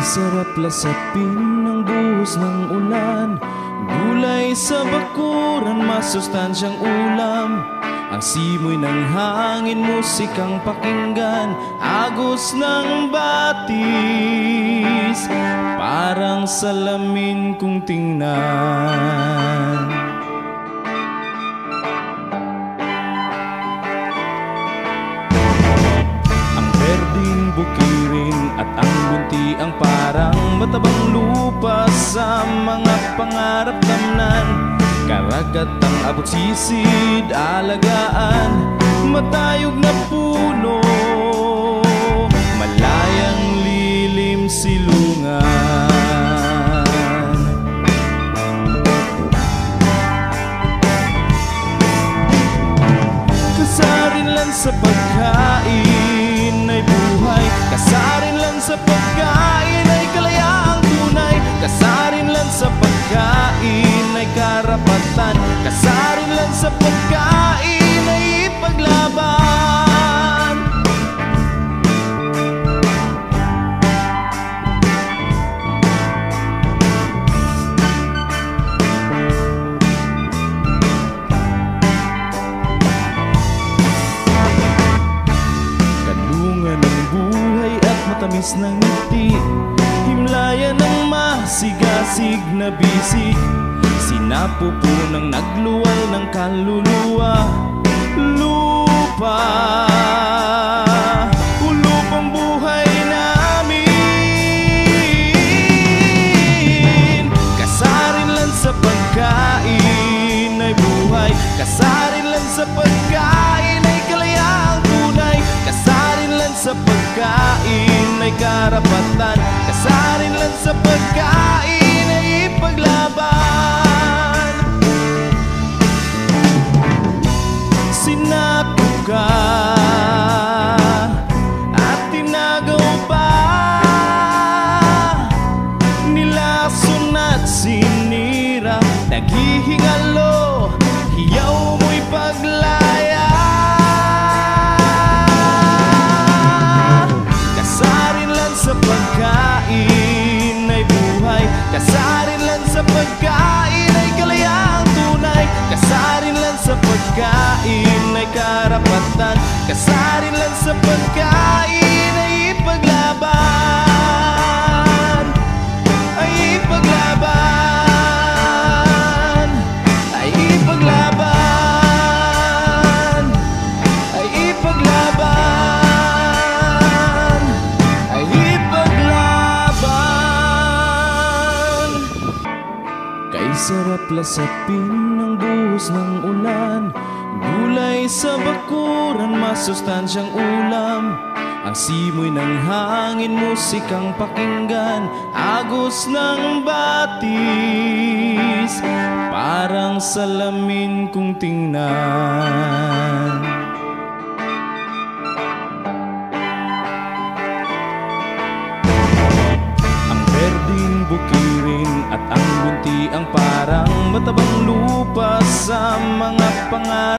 Sarap lasapin ng buhos ng ulan, gulay sa bakuran, masustansyang ulam. Ang simoy ng hangin, musikang pakinggan, agos ng batis, parang salamin kung tingnan. Ang berding bukirin at ang bunti ang parang matabang lupa sa mga pangarap tamnan. Karagatang abot sisid, alagaan, matayog na puno, malayang lilim silungan. Kasarin lang sa pagkain ay buhay, kasarin lang sa pagkain ay kalayaang tunay, kasarin lang sa pagkain ay karapatan, kasarin lang sa pagkain ay ipaglaban. Kanlungan ng buhay at matamis ng ngiti, himlayan ng masigasig na bisig, sinapupunang nagluwal ng kaluluwa. Lupa, ulupang buhay namin. Kasarin lang sa pagkain ay buhay, kasarin lang sa pagkain ay kalayaang tunay, kasarin lang sa pagkain ay karapatan, kasarin lang sa pagkain ay ipaglaban. Sinako ka at tinagaw pa, nilason at sinira, naghihingalo, hiyaw mo'y paglaya. Kasarin lang sa pagkain ay buhay, kasarin lang sa pagkain ay kalayaang tunay, kasarin lang sa pagkain ay karapatan, kasarin lang sa pagkain ay ipaglaban. Ay ipaglaban, ay ipaglaban, ay ipaglaban, ay ipaglaban. Kay sarap lasapin ng buhos ng ulan, gulay sa bakuran, masustansyang ulam. Ang simoy ng hangin, musikang pakinggan, agos ng batis, parang salamin kung tingnan. Ang berding bukirin at ang bunti ang parang matabang lupa sa mga pangarap.